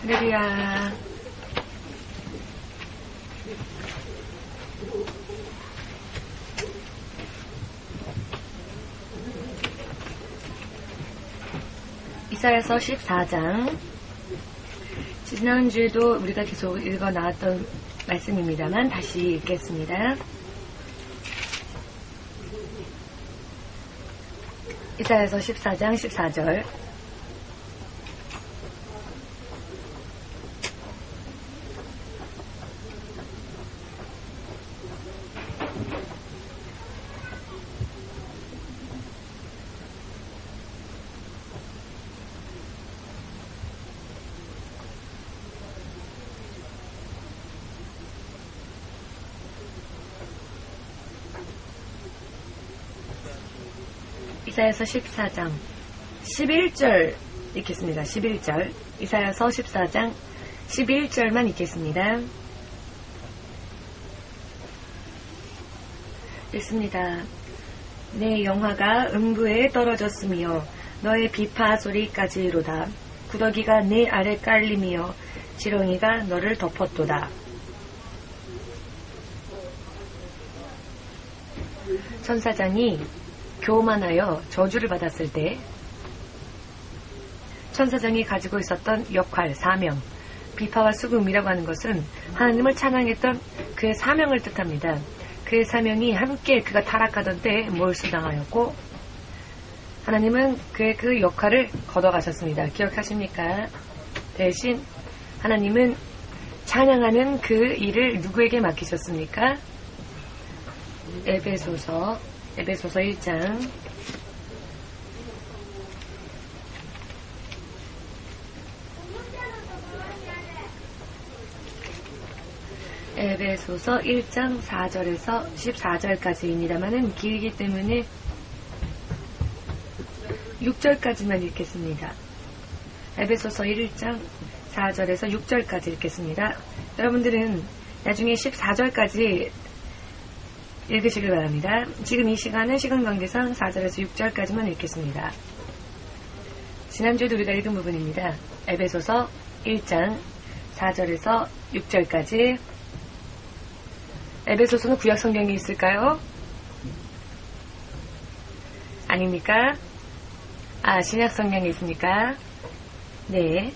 할렐루야. 이사야서 14장. 지난주에도 우리가 계속 읽어 나왔던 말씀입니다만 다시 읽겠습니다. 이사야서 14장 14절. 이사야서 14장 11절 읽겠습니다. 11절. 이사야서 14장 11절만 읽겠습니다. 읽습니다. 내 영화가 음부에 떨어졌으며 너의 비파 소리까지로다. 구더기가 내 아래 깔리며 지렁이가 너를 덮었도다. 천사장이 교만하여 저주를 받았을 때 천사장이 가지고 있었던 역할, 사명, 비파와 수금이라고 하는 것은 하나님을 찬양했던 그의 사명을 뜻합니다. 그의 사명이 함께 그가 타락하던 때에 몰수당하였고 하나님은 그의 그 역할을 걷어가셨습니다. 기억하십니까? 대신 하나님은 찬양하는 그 일을 누구에게 맡기셨습니까? 에베소서 1장 에베소서 1장 4절에서 14절까지입니다만은 길기 때문에 6절까지만 읽겠습니다. 에베소서 1장 4절에서 6절까지 읽겠습니다. 여러분들은 나중에 14절까지 읽으시길 바랍니다. 지금 이 시간은 시간 관계상 4절에서 6절까지만 읽겠습니다. 지난주에도 우리가 읽은 부분입니다. 에베소서 1장 4절에서 6절까지. 에베소서는 구약 성경에 있을까요? 아닙니까? 신약 성경에 있습니까? 네.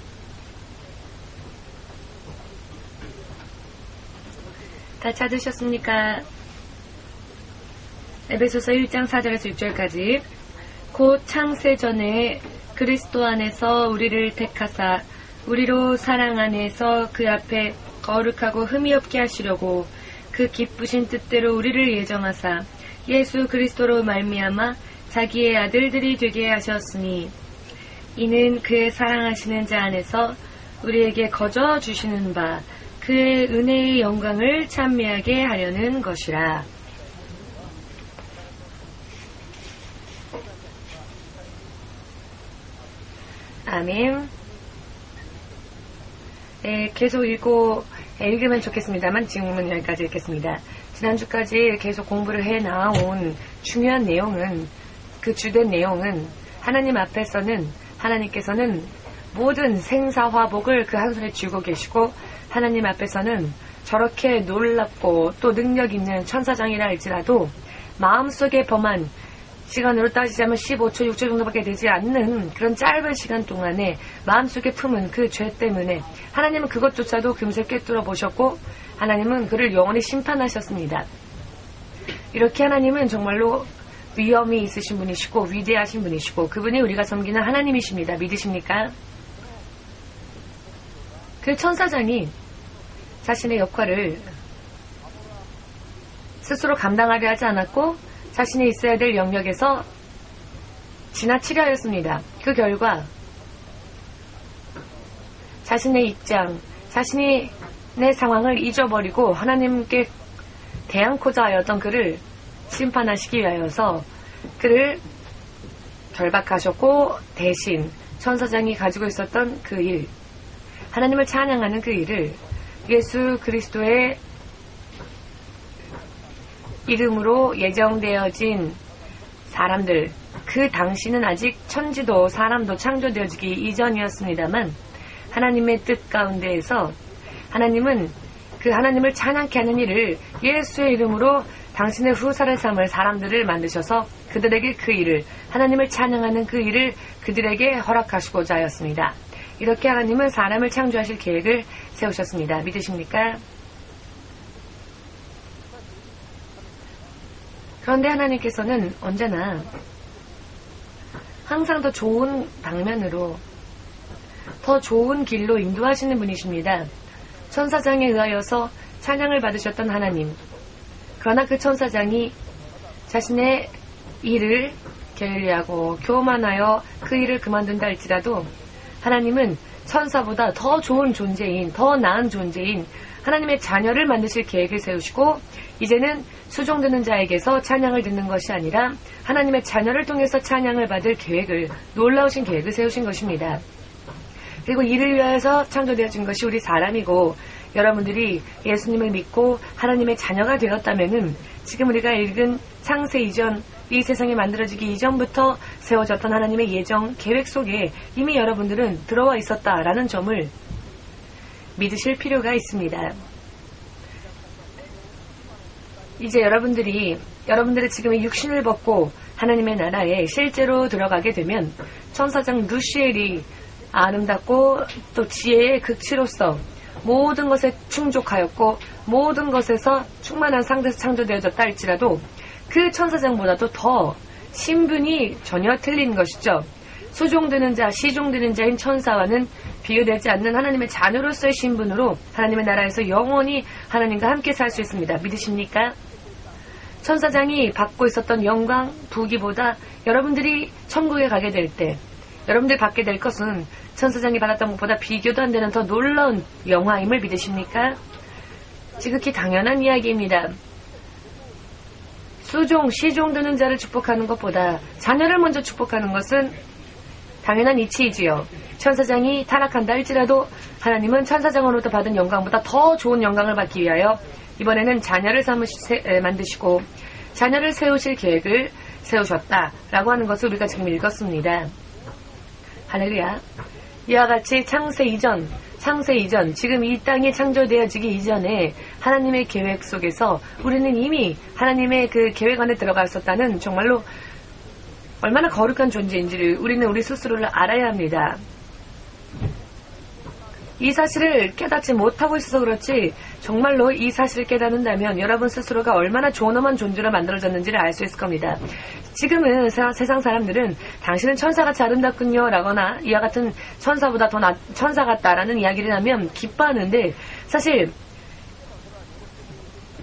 다 찾으셨습니까? 에베소서 1장 4절에서 6절까지. 곧 창세전에 그리스도 안에서 우리를 택하사 우리로 사랑 안에서 그 앞에 거룩하고 흠이 없게 하시려고 그 기쁘신 뜻대로 우리를 예정하사 예수 그리스도로 말미암아 자기의 아들들이 되게 하셨으니 이는 그의 사랑하시는 자 안에서 우리에게 거저 주시는 바 그의 은혜의 영광을 찬미하게 하려는 것이라. 아멘. 계속 읽으면 좋겠습니다만 지금은 여기까지 읽겠습니다. 지난주까지 계속 공부를 해 나온 중요한 내용은, 그 주된 내용은 하나님 앞에서는 하나님께서는 모든 생사화복을 그 한 손에 쥐고 계시고 하나님 앞에서는 저렇게 놀랍고 또 능력 있는 천사장이라 할지라도 마음속에 범한, 시간으로 따지자면 15초, 6초 정도밖에 되지 않는 그런 짧은 시간 동안에 마음속에 품은 그 죄 때문에 하나님은 그것조차도 금세 꿰뚫어 보셨고 하나님은 그를 영원히 심판하셨습니다. 이렇게 하나님은 정말로 위엄이 있으신 분이시고 위대하신 분이시고 그분이 우리가 섬기는 하나님이십니다. 믿으십니까? 그 천사장이 자신의 역할을 스스로 감당하려 하지 않았고 자신이 있어야 될 영역에서 지나치려 하였습니다. 그 결과 자신의 입장, 자신의 상황을 잊어버리고 하나님께 대항코자 하였던 그를 심판하시기 위하여서 그를 결박하셨고 대신 천사장이 가지고 있었던 그 일, 하나님을 찬양하는 그 일을 예수 그리스도의 이름으로 예정되어진 사람들, 그 당시는 아직 천지도 사람도 창조되어지기 이전이었습니다만 하나님의 뜻 가운데에서 하나님은 그 하나님을 찬양케 하는 일을 예수의 이름으로 당신의 후사를 삼을 사람들을 만드셔서 그들에게 그 일을, 하나님을 찬양하는 그 일을 그들에게 허락하시고자 하였습니다. 이렇게 하나님은 사람을 창조하실 계획을 세우셨습니다. 믿으십니까? 그런데 하나님께서는 언제나 항상 더 좋은 방면으로, 더 좋은 길로 인도하시는 분이십니다. 천사장에 의하여서 찬양을 받으셨던 하나님. 그러나 그 천사장이 자신의 일을 게을리하고 교만하여 그 일을 그만둔다 할지라도 하나님은 천사보다 더 좋은 존재인, 더 나은 존재인 하나님의 자녀를 만드실 계획을 세우시고 이제는 수종드는 자에게서 찬양을 듣는 것이 아니라 하나님의 자녀를 통해서 찬양을 받을 계획을, 놀라우신 계획을 세우신 것입니다. 그리고 이를 위하여서 창조되어진 것이 우리 사람이고 여러분들이 예수님을 믿고 하나님의 자녀가 되었다면은 지금 우리가 읽은 창세 이전, 이 세상이 만들어지기 이전부터 세워졌던 하나님의 예정, 계획 속에 이미 여러분들은 들어와 있었다라는 점을 믿으실 필요가 있습니다. 이제 여러분들의 지금의 육신을 벗고 하나님의 나라에 실제로 들어가게 되면 천사장 루시엘이 아름답고 또 지혜의 극치로서 모든 것에 충족하였고 모든 것에서 충만한 상태에서 창조되어졌다 할지라도 그 천사장보다도 더 신분이 전혀 틀린 것이죠. 수종드는 자, 시종드는 자인 천사와는 비교되지 않는 하나님의 자녀로서의 신분으로 하나님의 나라에서 영원히 하나님과 함께 살 수 있습니다. 믿으십니까? 천사장이 받고 있었던 영광, 부귀보다 여러분들이 천국에 가게 될 때 여러분들이 받게 될 것은 천사장이 받았던 것보다 비교도 안 되는 더 놀라운 영화임을 믿으십니까? 지극히 당연한 이야기입니다. 수종, 시종드는 자를 축복하는 것보다 자녀를 먼저 축복하는 것은 당연한 이치이지요. 천사장이 타락한다 할지라도 하나님은 천사장으로부터 받은 영광보다 더 좋은 영광을 받기 위하여 이번에는 자녀를 만드시고 자녀를 세우실 계획을 세우셨다라고 하는 것을 우리가 지금 읽었습니다. 할렐루야. 이와 같이 창세 이전, 지금 이 땅이 창조되어지기 이전에 하나님의 계획 속에서 우리는 이미 하나님의 그 계획 안에 들어가 있었다는 정말로 얼마나 거룩한 존재인지를 우리는 우리 스스로를 알아야 합니다. 이 사실을 깨닫지 못하고 있어서 그렇지 정말로 이 사실을 깨닫는다면 여러분 스스로가 얼마나 존엄한 존재로 만들어졌는지를 알 수 있을 겁니다. 지금은 세상 사람들은 당신은 천사같이 아름답군요 라거나 이와 같은 천사보다 더 천사 같다라는 이야기를 하면 기뻐하는데 사실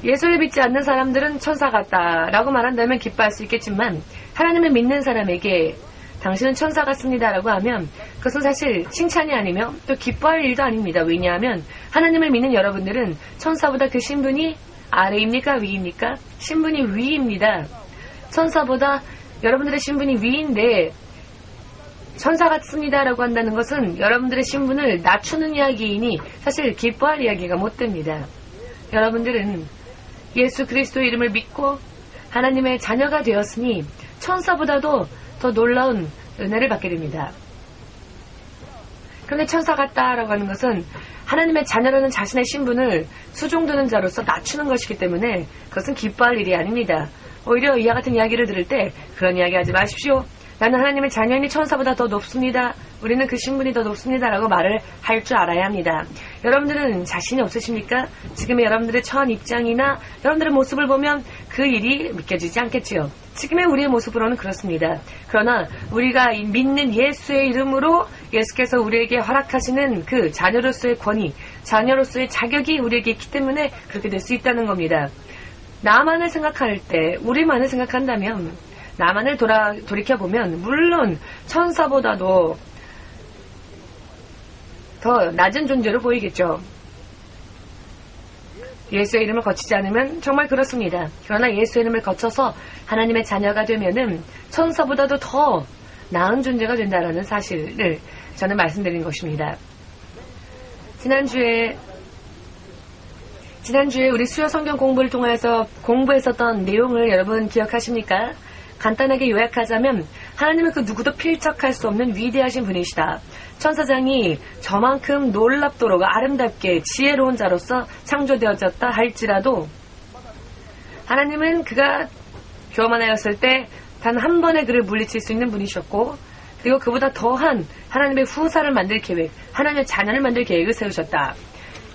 예수를 믿지 않는 사람들은 천사 같다라고 말한다면 기뻐할 수 있겠지만 하나님을 믿는 사람에게 당신은 천사 같습니다라고 하면 그것은 사실 칭찬이 아니며 또 기뻐할 일도 아닙니다. 왜냐하면 하나님을 믿는 여러분들은 천사보다 그 신분이 아래입니까? 위입니까? 신분이 위입니다. 천사보다 여러분들의 신분이 위인데 천사 같습니다라고 한다는 것은 여러분들의 신분을 낮추는 이야기이니 사실 기뻐할 이야기가 못 됩니다. 여러분들은 예수 그리스도의 이름을 믿고 하나님의 자녀가 되었으니 천사보다도 더 놀라운 은혜를 받게 됩니다. 그런데 천사 같다라고 하는 것은 하나님의 자녀라는 자신의 신분을 수종드는 자로서 낮추는 것이기 때문에 그것은 기뻐할 일이 아닙니다. 오히려 이와 같은 이야기를 들을 때 그런 이야기 하지 마십시오. 나는 하나님의 자녀이니 천사보다 더 높습니다. 우리는 그 신분이 더 높습니다라고 말을 할 줄 알아야 합니다. 여러분들은 자신이 없으십니까? 지금의 여러분들의 처한 입장이나 여러분들의 모습을 보면 그 일이 믿겨지지 않겠지요. 지금의 우리의 모습으로는 그렇습니다. 그러나 우리가 믿는 예수의 이름으로 예수께서 우리에게 허락하시는 그 자녀로서의 권위, 자녀로서의 자격이 우리에게 있기 때문에 그렇게 될 수 있다는 겁니다. 나만을 생각할 때, 우리만을 생각한다면 나만을 돌이켜보면 물론 천사보다도 더 낮은 존재로 보이겠죠. 예수의 이름을 거치지 않으면 정말 그렇습니다. 그러나 예수의 이름을 거쳐서 하나님의 자녀가 되면은 천사보다도 더 나은 존재가 된다는 사실을 저는 말씀드린 것입니다. 지난주에 우리 수요 성경 공부를 통해서 공부했었던 내용을 여러분 기억하십니까? 간단하게 요약하자면 하나님은 그 누구도 필적할 수 없는 위대하신 분이시다. 천사장이 저만큼 놀랍도록 아름답게 지혜로운 자로서 창조되어졌다 할지라도 하나님은 그가 교만하였을 때 단 한 번에 그를 물리칠 수 있는 분이셨고, 그리고 그보다 더한 하나님의 후사를 만들 계획, 하나님의 자녀를 만들 계획을 세우셨다.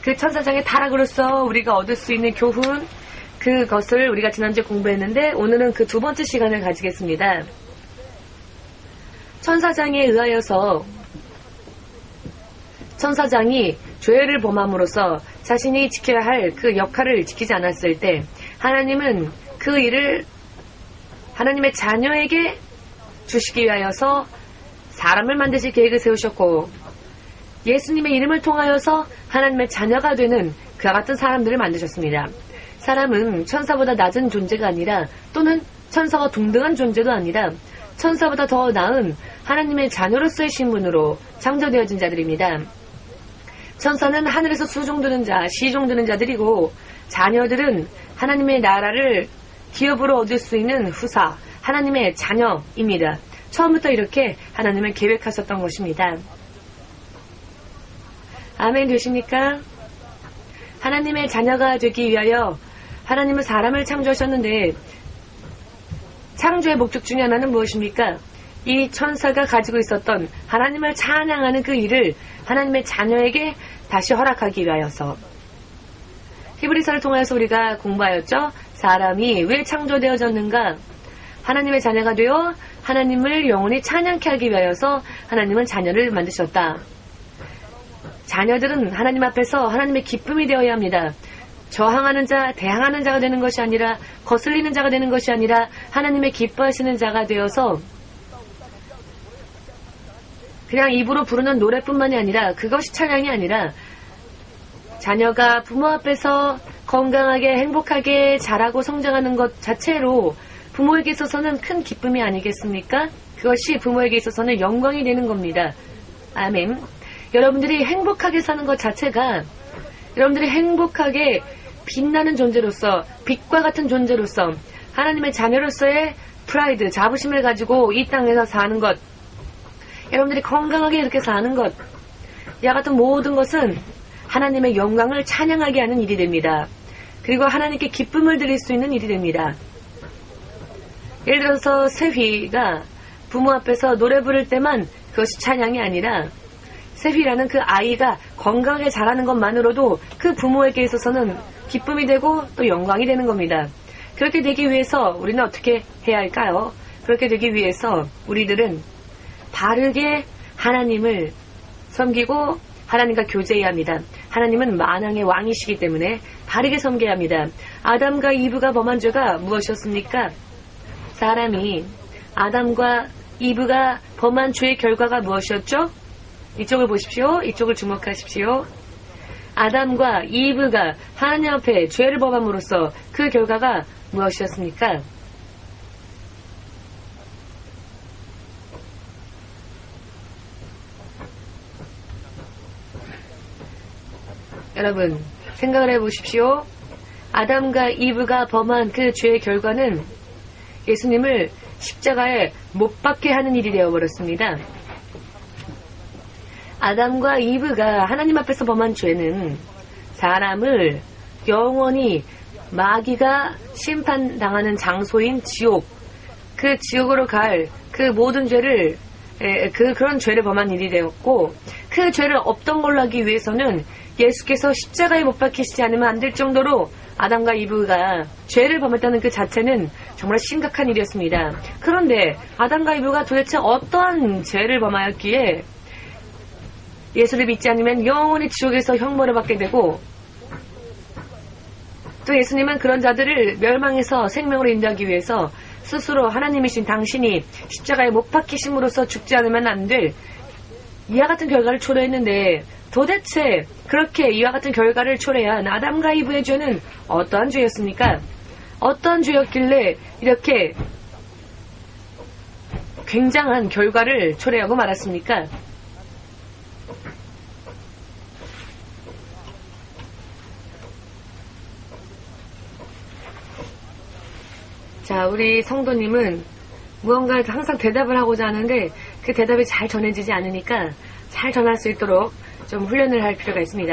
그 천사장의 타락으로서 우리가 얻을 수 있는 교훈, 그것을 우리가 지난주에 공부했는데 오늘은 그 두 번째 시간을 가지겠습니다. 천사장에 의하여서 천사장이 죄를 범함으로써 자신이 지켜야 할 그 역할을 지키지 않았을 때 하나님은 그 일을 하나님의 자녀에게 주시기 위하여서 사람을 만드실 계획을 세우셨고, 예수님의 이름을 통하여서 하나님의 자녀가 되는 그와 같은 사람들을 만드셨습니다. 사람은 천사보다 낮은 존재가 아니라, 또는 천사와 동등한 존재도 아니라 천사보다 더 나은 하나님의 자녀로서의 신분으로 창조되어진 자들입니다. 천사는 하늘에서 수종드는 자, 시종드는 자들이고, 자녀들은 하나님의 나라를 기업으로 얻을 수 있는 후사, 하나님의 자녀입니다. 처음부터 이렇게 하나님은 계획하셨던 것입니다. 아멘 되십니까? 하나님의 자녀가 되기 위하여 하나님은 사람을 창조하셨는데, 창조의 목적 중에 하나는 무엇입니까? 이 천사가 가지고 있었던 하나님을 찬양하는 그 일을 하나님의 자녀에게 다시 허락하기 위하여서. 히브리서를 통해서 우리가 공부하였죠. 사람이 왜 창조되어졌는가? 하나님의 자녀가 되어 하나님을 영원히 찬양케 하기 위하여서 하나님은 자녀를 만드셨다. 자녀들은 하나님 앞에서 하나님의 기쁨이 되어야 합니다. 저항하는 자, 대항하는 자가 되는 것이 아니라, 거슬리는 자가 되는 것이 아니라 하나님의 기뻐하시는 자가 되어서 그냥 입으로 부르는 노래뿐만이 아니라, 그것이 찬양이 아니라 자녀가 부모 앞에서 건강하게 행복하게 자라고 성장하는 것 자체로 부모에게 있어서는 큰 기쁨이 아니겠습니까? 그것이 부모에게 있어서는 영광이 되는 겁니다. 아멘. 여러분들이 행복하게 사는 것 자체가, 여러분들이 행복하게 빛나는 존재로서, 빛과 같은 존재로서 하나님의 자녀로서의 프라이드, 자부심을 가지고 이 땅에서 사는 것, 여러분들이 건강하게 이렇게 사는 것, 이와 같은 모든 것은 하나님의 영광을 찬양하게 하는 일이 됩니다. 그리고 하나님께 기쁨을 드릴 수 있는 일이 됩니다. 예를 들어서 세휘가 부모 앞에서 노래 부를 때만 그것이 찬양이 아니라, 세휘라는 그 아이가 건강하게 자라는 것만으로도 그 부모에게 있어서는 기쁨이 되고 또 영광이 되는 겁니다. 그렇게 되기 위해서 우리는 어떻게 해야 할까요? 그렇게 되기 위해서 우리들은 바르게 하나님을 섬기고 하나님과 교제해야 합니다. 하나님은 만왕의 왕이시기 때문에 바르게 섬겨야 합니다. 아담과 이브가 범한 죄가 무엇이었습니까? 사람이 아담과 이브가 범한 죄의 결과가 무엇이었죠? 이쪽을 보십시오. 이쪽을 주목하십시오. 아담과 이브가 하나님 앞에 죄를 범함으로써 그 결과가 무엇이었습니까? 여러분 생각을 해보십시오. 아담과 이브가 범한 그 죄의 결과는 예수님을 십자가에 못 박게 하는 일이 되어버렸습니다. 아담과 이브가 하나님 앞에서 범한 죄는 사람을 영원히 마귀가 심판당하는 장소인 지옥, 그 지옥으로 갈 그 모든 죄를, 그런 죄를 범한 일이 되었고, 그 죄를 없던 걸로 하기 위해서는 예수께서 십자가에 못 박히시지 않으면 안 될 정도로 아담과 이브가 죄를 범했다는 그 자체는 정말 심각한 일이었습니다. 그런데 아담과 이브가 도대체 어떠한 죄를 범하였기에 예수를 믿지 않으면 영원히 지옥에서 형벌을 받게 되고, 또 예수님은 그런 자들을 멸망해서 생명으로 인도하기 위해서 스스로 하나님이신 당신이 십자가에 못 박히심으로써 죽지 않으면 안 될 이와 같은 결과를 초래했는데, 도대체 그렇게 이와 같은 결과를 초래한 아담과 이브의 죄는 어떠한 죄였습니까? 어떠한 죄였길래 이렇게 굉장한 결과를 초래하고 말았습니까? 자, 우리 성도님은 무언가 항상 대답을 하고자 하는데 그 대답이 잘 전해지지 않으니까 잘 전할 수 있도록 좀 훈련을 할 필요가 있습니다.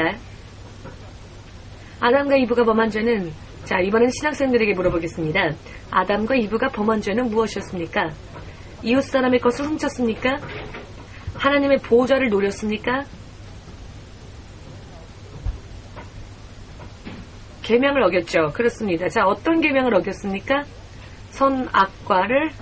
아담과 이브가 범한 죄는, 자, 이번엔 신학생들에게 물어보겠습니다. 아담과 이브가 범한 죄는 무엇이었습니까? 이웃 사람의 것을 훔쳤습니까? 하나님의 보호자를 노렸습니까? 계명을 어겼죠. 그렇습니다. 자, 어떤 계명을 어겼습니까? 선악과를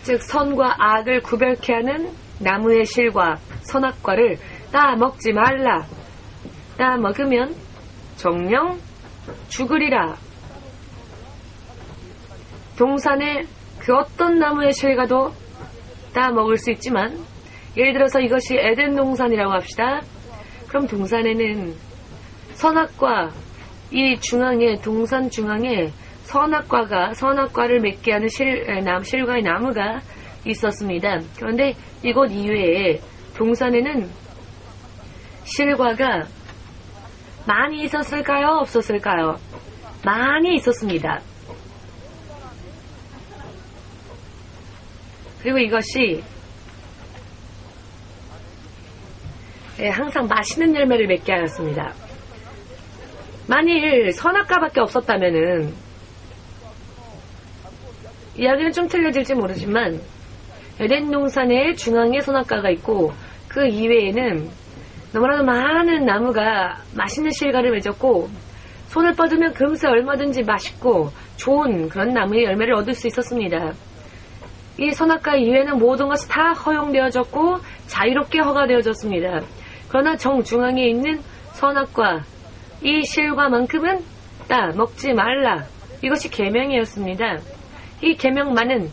즉 선과 악을 구별케 하는 나무의 실과 선악과를 따 먹지 말라. 따 먹으면 정령 죽으리라. 동산의 그 어떤 나무의 실과도 따 먹을 수 있지만, 예를 들어서 이것이 에덴 동산이라고 합시다. 그럼 동산에는 선악과, 이 중앙에, 동산 중앙에 선악과를 맺게 하는 실과의 나무가 있었습니다. 그런데 이곳 이외에 동산에는 실과가 많이 있었을까요? 없었을까요? 많이 있었습니다. 그리고 이것이 항상 맛있는 열매를 맺게 하였습니다. 만일 선악과밖에 없었다면은 이야기는 좀 틀려질지 모르지만, 에덴 동산의 중앙에 선악과가 있고 그 이외에는 너무나도 많은 나무가 맛있는 실과를 맺었고, 손을 뻗으면 금세 얼마든지 맛있고 좋은 그런 나무의 열매를 얻을 수 있었습니다. 이 선악과 이외에는 모든 것이 다 허용되어졌고 자유롭게 허가되어졌습니다. 그러나 정중앙에 있는 선악과, 이 실과만큼은 따 먹지 말라. 이것이 계명이었습니다. 이 계명만은,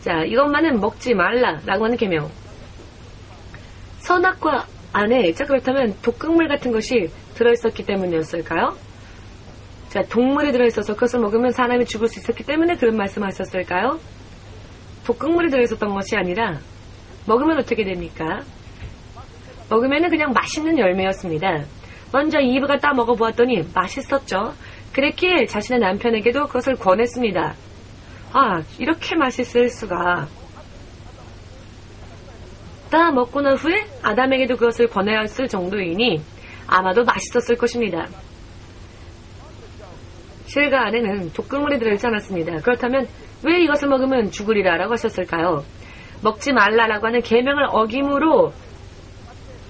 자, 이것만은 먹지 말라라고 하는 계명. 선악과 안에, 자, 그렇다면 독극물 같은 것이 들어있었기 때문이었을까요? 자, 동물이 들어있어서 그것을 먹으면 사람이 죽을 수 있었기 때문에 그런 말씀을 하셨을까요? 독극물이 들어있었던 것이 아니라 먹으면 어떻게 됩니까? 먹으면은 그냥 맛있는 열매였습니다. 먼저 이브가 따 먹어보았더니 맛있었죠. 그랬기에 자신의 남편에게도 그것을 권했습니다. 아, 이렇게 맛있을 수가. 따 먹고 난 후에 아담에게도 그것을 권하였을 정도이니 아마도 맛있었을 것입니다. 실과 안에는 독극물이 들어있지 않았습니다. 그렇다면 왜 이것을 먹으면 죽으리라 라고 하셨을까요? 먹지 말라라고 하는 계명을 어김으로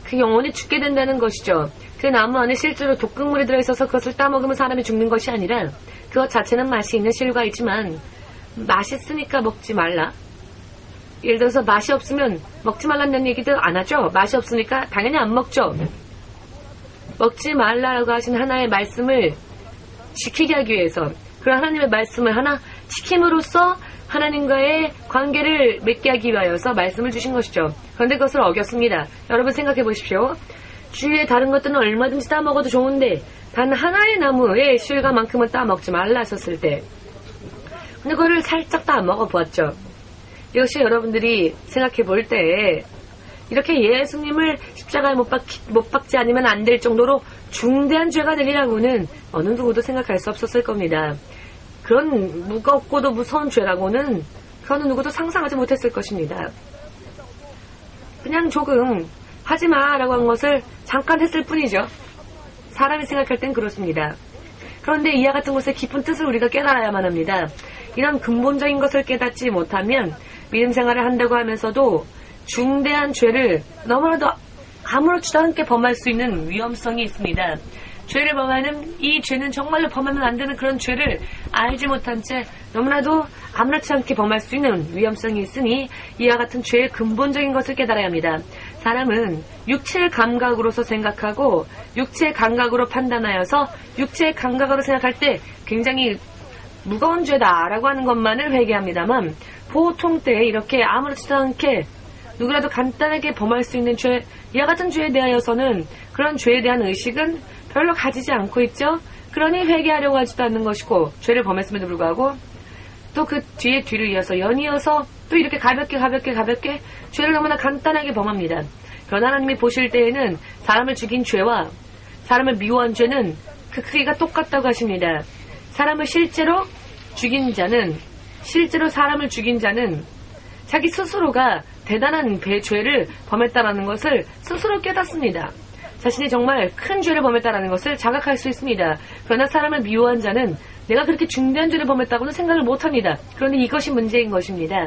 그 영혼이 죽게 된다는 것이죠. 그 나무 안에 실제로 독극물이 들어있어서 그것을 따먹으면 사람이 죽는 것이 아니라 그것 자체는 맛이 있는 실과이지만 맛있으니까 먹지 말라. 예를 들어서 맛이 없으면 먹지 말라는 얘기도 안 하죠. 맛이 없으니까 당연히 안 먹죠. 먹지 말라라고 하신 하나의 말씀을 지키게 하기 위해서, 그런 하나님의 말씀을 하나 지킴으로써 하나님과의 관계를 맺게 하기 위하여서 말씀을 주신 것이죠. 그런데 그것을 어겼습니다. 여러분 생각해 보십시오. 주위에 다른 것들은 얼마든지 따먹어도 좋은데 단 하나의 나무의 실과만큼은 따먹지 말라 하셨을 때, 근데 그거를 살짝 다 먹어보았죠. 이것이 여러분들이 생각해 볼 때 이렇게 예수님을 십자가에 못 박지 않으면 안 될 정도로 중대한 죄가 되리라고는 어느 누구도 생각할 수 없었을 겁니다. 그런 무겁고도 무서운 죄라고는 그 어느 누구도 상상하지 못했을 것입니다. 그냥 조금 하지마 라고 한 것을 잠깐 했을 뿐이죠. 사람이 생각할 땐 그렇습니다. 그런데 이와 같은 것의 깊은 뜻을 우리가 깨달아야만 합니다. 이런 근본적인 것을 깨닫지 못하면 믿음 생활을 한다고 하면서도 중대한 죄를 너무나도 아무렇지도 않게 범할 수 있는 위험성이 있습니다. 죄를 범하는, 이 죄는 정말로 범하면 안 되는 그런 죄를 알지 못한 채 너무나도 아무렇지 않게 범할 수 있는 위험성이 있으니 이와 같은 죄의 근본적인 것을 깨달아야 합니다. 사람은 육체의 감각으로서 생각하고 육체의 감각으로 판단하여서 육체의 감각으로 생각할 때 굉장히 무거운 죄다라고 하는 것만을 회개합니다만, 보통 때 이렇게 아무렇지도 않게 누구라도 간단하게 범할 수 있는 죄, 이와 같은 죄에 대하여서는 그런 죄에 대한 의식은 별로 가지지 않고 있죠. 그러니 회개하려고 하지도 않는 것이고, 죄를 범했음에도 불구하고 또 그 뒤를 이어서 연이어서 또 이렇게 가볍게 죄를 너무나 간단하게 범합니다. 그러나 하나님이 보실 때에는 사람을 죽인 죄와 사람을 미워한 죄는 그 크기가 똑같다고 하십니다. 사람을 실제로 죽인 자는 실제로 사람을 죽인 자는 자기 스스로가 대단한 죄를 범했다라는 것을 스스로 깨닫습니다. 자신이 정말 큰 죄를 범했다라는 것을 자각할 수 있습니다. 그러나 사람을 미워한 자는 내가 그렇게 중대한 죄를 범했다고는 생각을 못합니다. 그런데 이것이 문제인 것입니다.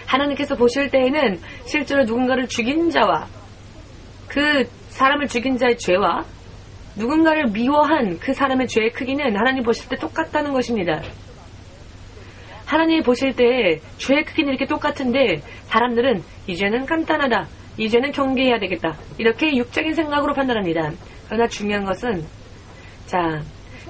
하나님께서 보실 때에는 실제로 누군가를 죽인 자와 그 사람을 죽인 자의 죄와 누군가를 미워한 그 사람의 죄의 크기는 하나님 보실 때 똑같다는 것입니다. 하나님이 보실 때 죄의 크기는 이렇게 똑같은데 사람들은 이 죄는 간단하다, 이 죄는 경계해야 되겠다, 이렇게 육적인 생각으로 판단합니다. 그러나 중요한 것은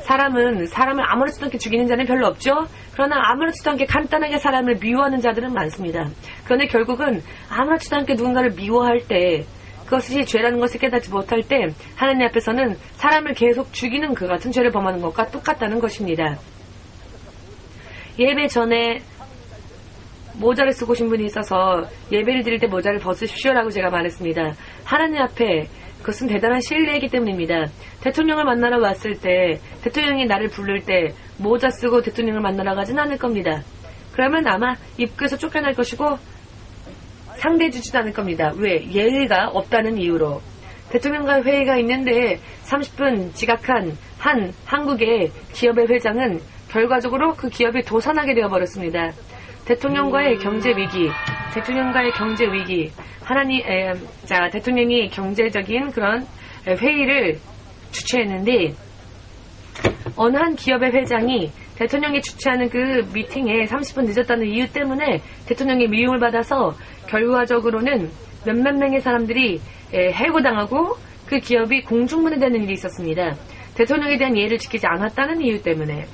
사람을 아무렇지도 않게 죽이는 자는 별로 없죠. 그러나 아무렇지도 않게 간단하게 사람을 미워하는 자들은 많습니다. 그런데 결국은 아무렇지도 않게 누군가를 미워할 때, 그것이 죄라는 것을 깨닫지 못할 때 하나님 앞에서는 사람을 계속 죽이는 그 같은 죄를 범하는 것과 똑같다는 것입니다. 예배 전에 모자를 쓰고 오신 분이 있어서 예배를 드릴 때 모자를 벗으십시오라고 제가 말했습니다. 하나님 앞에 그것은 대단한 신뢰이기 때문입니다. 대통령을 만나러 왔을 때, 대통령이 나를 부를 때 모자 쓰고 대통령을 만나러 가진 않을 겁니다. 그러면 아마 입구에서 쫓겨날 것이고 상대해주지도 않을 겁니다. 왜? 예의가 없다는 이유로. 대통령과 회의가 있는데 30분 지각한 한 한국의 기업의 회장은 결과적으로 그 기업이 도산하게 되어버렸습니다. 대통령과의 경제 위기, 대통령이 경제적인 그런 회의를 주최했는데 어느 한 기업의 회장이 대통령이 주최하는 그 미팅에 30분 늦었다는 이유 때문에 대통령의 미움을 받아서 결과적으로는 몇몇 명의 사람들이 해고당하고 그 기업이 공중분해되는 일이 있었습니다. 대통령에 대한 예의를 지키지 않았다는 이유 때문에.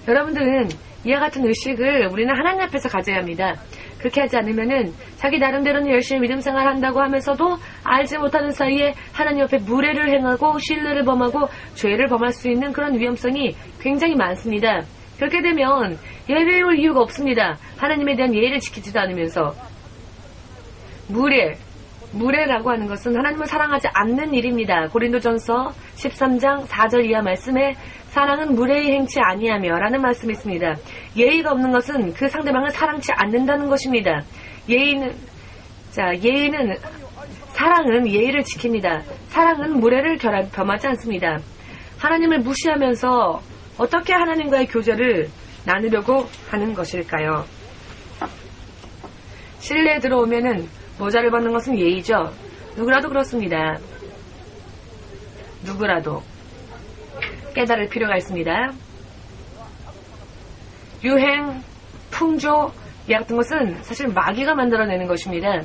여러분들은 이와 같은 의식을 우리는 하나님 앞에서 가져야 합니다. 그렇게 하지 않으면은 자기 나름대로는 열심히 믿음 생활 한다고 하면서도 알지 못하는 사이에 하나님 앞에 무례를 행하고 신뢰를 범하고 죄를 범할 수 있는 그런 위험성이 굉장히 많습니다. 그렇게 되면 예배에 올 이유가 없습니다. 하나님에 대한 예의를 지키지도 않으면서. 무례라고 하는 것은 하나님을 사랑하지 않는 일입니다. 고린도전서 13장 4절 이하 말씀에 사랑은 무례히 행치 아니하며 라는 말씀이 있습니다. 예의가 없는 것은 그 상대방을 사랑치 않는다는 것입니다. 사랑은 예의를 지킵니다. 사랑은 무례를 범하지 않습니다. 하나님을 무시하면서 어떻게 하나님과의 교제를 나누려고 하는 것일까요? 실내에 들어오면은 모자를 벗는 것은 예의죠. 누구라도 그렇습니다. 누구라도 깨달을 필요가 있습니다. 유행, 풍조, 이 같은 것은 사실 마귀가 만들어내는 것입니다.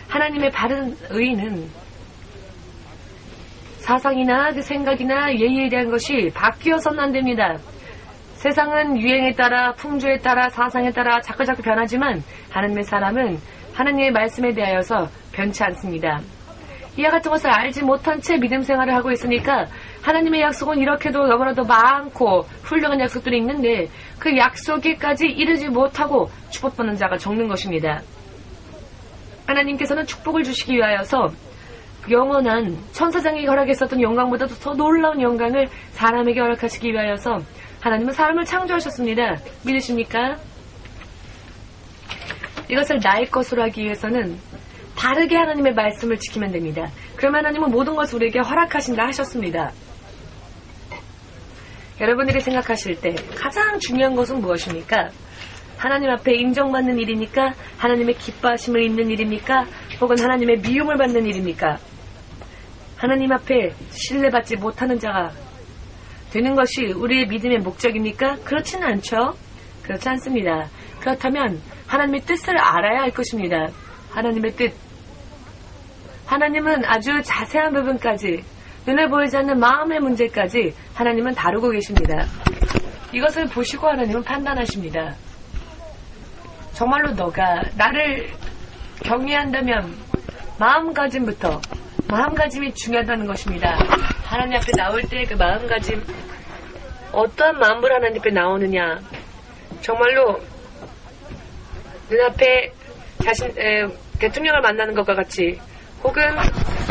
하나님의 바른 의는 사상이나 그 생각이나 예의에 대한 것이 바뀌어서는 안 됩니다. 세상은 유행에 따라, 풍조에 따라, 사상에 따라 자꾸 변하지만 하나님의 사람은 하나님의 말씀에 대하여서 변치 않습니다. 이와 같은 것을 알지 못한 채 믿음 생활을 하고 있으니까 하나님의 약속은 이렇게도 너무나도 많고 훌륭한 약속들이 있는데 그 약속에까지 이르지 못하고 축복받는 자가 적는 것입니다. 하나님께서는 축복을 주시기 위하여서 영원한 천사장에게 허락했었던 영광보다도 더 놀라운 영광을 사람에게 허락하시기 위하여서 하나님은 사람을 창조하셨습니다. 믿으십니까? 이것을 나의 것으로 하기 위해서는 바르게 하나님의 말씀을 지키면 됩니다. 그러면 하나님은 모든 것을 우리에게 허락하신다 하셨습니다. 여러분들이 생각하실 때 가장 중요한 것은 무엇입니까? 하나님 앞에 인정받는 일입니까? 하나님의 기뻐하심을 입는 일입니까? 혹은 하나님의 미움을 받는 일입니까? 하나님 앞에 신뢰받지 못하는 자가 되는 것이 우리의 믿음의 목적입니까? 그렇지는 않죠. 그렇지 않습니다. 그렇다면 하나님의 뜻을 알아야 할 것입니다. 하나님의 뜻. 하나님은 아주 자세한 부분까지, 눈에 보이지 않는 마음의 문제까지 하나님은 다루고 계십니다. 이것을 보시고 하나님은 판단하십니다. 정말로 너가 나를 경외한다면 마음가짐이 중요하다는 것입니다. 하나님 앞에 나올 때 그 마음가짐, 어떠한 마음으로 하나님 앞에 나오느냐, 정말로 눈앞에 대통령을 만나는 것과 같이, 혹은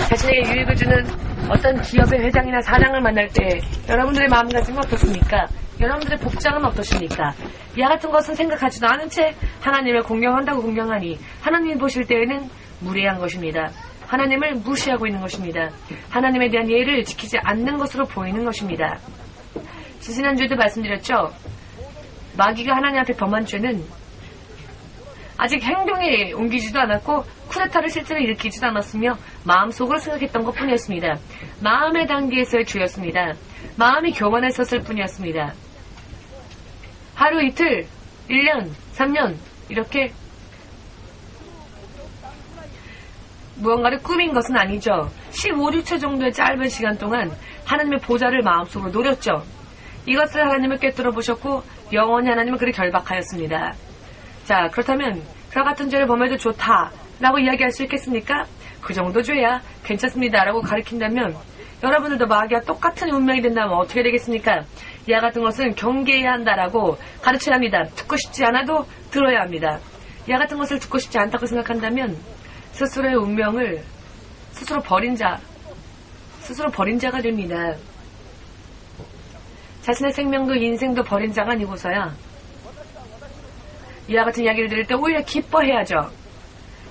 자신에게 유익을 주는 어떤 기업의 회장이나 사장을 만날 때 여러분들의 마음가짐은 어떻습니까? 여러분들의 복장은 어떠십니까? 이와 같은 것은 생각하지도 않은 채 하나님을 공경한다고 공경하니 하나님이 보실 때에는 무례한 것입니다. 하나님을 무시하고 있는 것입니다. 하나님에 대한 예의를 지키지 않는 것으로 보이는 것입니다. 지난주에도 말씀드렸죠. 마귀가 하나님 앞에 범한 죄는 아직 행동에 옮기지도 않았고 쿠데타를 실제로 일으키지도 않았으며 마음속으로 생각했던 것뿐이었습니다. 마음의 단계에서의 죄였습니다. 마음이 교만했었을 뿐이었습니다. 하루 이틀, 1년, 3년 이렇게 무언가를 꾸민 것은 아니죠. 15, 16초 정도의 짧은 시간 동안 하나님의 보좌를 마음속으로 노렸죠. 이것을 하나님을 꿰뚫어 보셨고 영원히 하나님은 그를 결박하였습니다. 자, 그렇다면 그와 같은 죄를 범해도 좋다라고 이야기할 수 있겠습니까? 그 정도 죄야 괜찮습니다라고 가르친다면 여러분들도 마귀와 똑같은 운명이 된다면 어떻게 되겠습니까? 이와 같은 것은 경계해야 한다라고 가르쳐야 합니다. 듣고 싶지 않아도 들어야 합니다. 이와 같은 것을 듣고 싶지 않다고 생각한다면 스스로의 운명을 스스로 버린 자가 됩니다. 자신의 생명도 인생도 버린 자가 아니고서야 이와 같은 이야기를 들을 때 오히려 기뻐해야죠.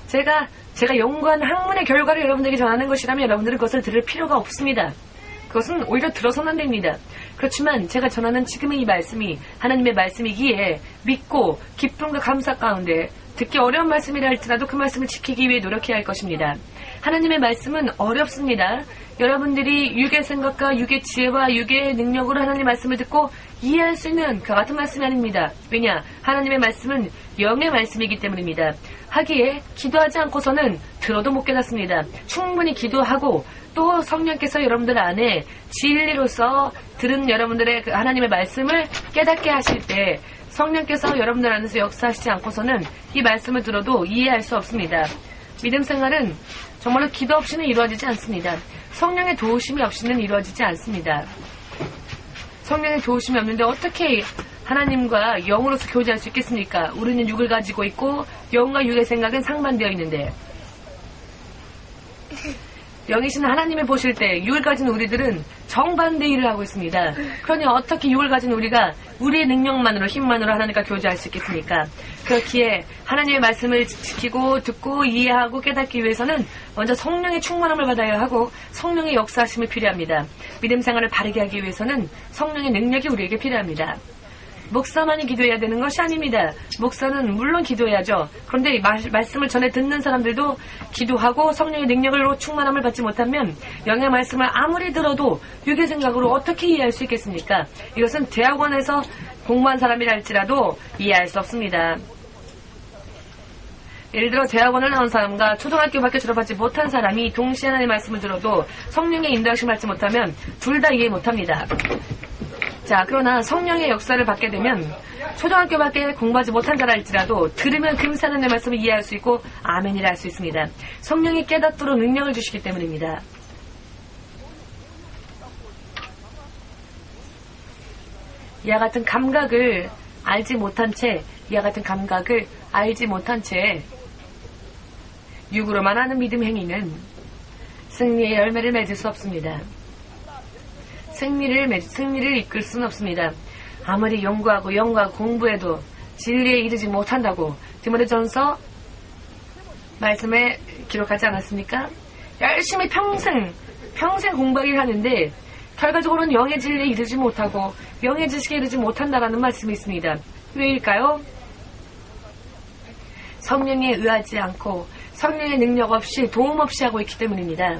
제가 연구한 학문의 결과를 여러분들에게 전하는 것이라면 여러분들은 그것을 들을 필요가 없습니다. 그것은 오히려 들어서는 안 됩니다. 그렇지만 제가 전하는 지금의 이 말씀이 하나님의 말씀이기에 믿고 기쁨과 감사 가운데 듣기 어려운 말씀이라 할지라도 그 말씀을 지키기 위해 노력해야 할 것입니다. 하나님의 말씀은 어렵습니다. 여러분들이 육의 생각과 육의 지혜와 육의 능력으로 하나님의 말씀을 듣고 이해할 수 있는 그 같은 말씀이 아닙니다. 왜냐? 하나님의 말씀은 영의 말씀이기 때문입니다. 하기에 기도하지 않고서는 들어도 못 깨닫습니다. 충분히 기도하고 또 성령께서 여러분들 안에 진리로서 들은 여러분들의 그 하나님의 말씀을 깨닫게 하실 때 성령께서 여러분들 안에서 역사하시지 않고서는 이 말씀을 들어도 이해할 수 없습니다. 믿음 생활은 정말로 기도 없이는 이루어지지 않습니다. 성령의 도우심이 없이는 이루어지지 않습니다. 성령의 도우심이 없는데 어떻게 하나님과 영으로서 교제할 수 있겠습니까? 우리는 육을 가지고 있고 영과 육의 생각은 상반되어 있는데 영이신 하나님을 보실 때 육을 가진 우리들은 정반대 일을 하고 있습니다. 그러니 어떻게 육을 가진 우리가 우리의 능력만으로 힘만으로 하나님과 교제할 수 있겠습니까? 그렇기에 하나님의 말씀을 지키고 듣고 이해하고 깨닫기 위해서는 먼저 성령의 충만함을 받아야 하고 성령의 역사하심이 필요합니다. 믿음 생활을 바르게 하기 위해서는 성령의 능력이 우리에게 필요합니다. 목사만이 기도해야 되는 것이 아닙니다. 목사는 물론 기도해야죠. 그런데 말씀을 전해 듣는 사람들도 기도하고 성령의 능력으로 충만함을 받지 못하면 영의 말씀을 아무리 들어도 육의 생각으로 어떻게 이해할 수 있겠습니까? 이것은 대학원에서 공부한 사람이라 할지라도 이해할 수 없습니다. 예를 들어 대학원을 나온 사람과 초등학교밖에 졸업하지 못한 사람이 동시에 하나님의 말씀을 들어도 성령의 인도하심을 받지 못하면 둘 다 이해 못합니다. 자, 그러나 성령의 역사를 받게 되면 초등학교밖에 공부하지 못한 자라 할지라도 들으면 금세 하나님의 말씀을 이해할 수 있고 아멘이라 할 수 있습니다. 성령이 깨닫도록 능력을 주시기 때문입니다. 이와 같은 감각을 알지 못한 채 육으로만 하는 믿음 행위는 승리의 열매를 맺을 수 없습니다. 승리를 이끌 수는 없습니다. 아무리 연구하고 공부해도 진리에 이르지 못한다고 디모데전서 말씀에 기록하지 않았습니까? 열심히 평생 공부하기를 하는데 결과적으로는 영의 진리에 이르지 못하고 영의 지식에 이르지 못한다라는 말씀이 있습니다. 왜일까요? 성령에 의하지 않고 성령의 능력 없이 도움 없이 하고 있기 때문입니다.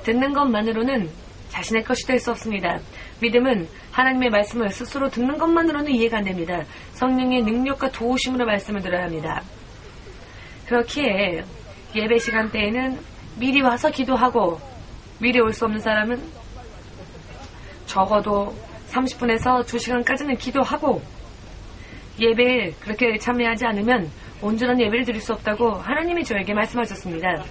듣는 것만으로는 자신의 것이 될 수 없습니다. 믿음은 하나님의 말씀을 스스로 듣는 것만으로는 이해가 안 됩니다. 성령의 능력과 도우심으로 말씀을 들어야 합니다. 그렇기에 예배 시간대에는 미리 와서 기도하고 미리 올 수 없는 사람은 적어도 30분에서 2시간까지는 기도하고 예배에 그렇게 참여하지 않으면 온전한 예배를 드릴 수 없다고 하나님이 저에게 말씀하셨습니다.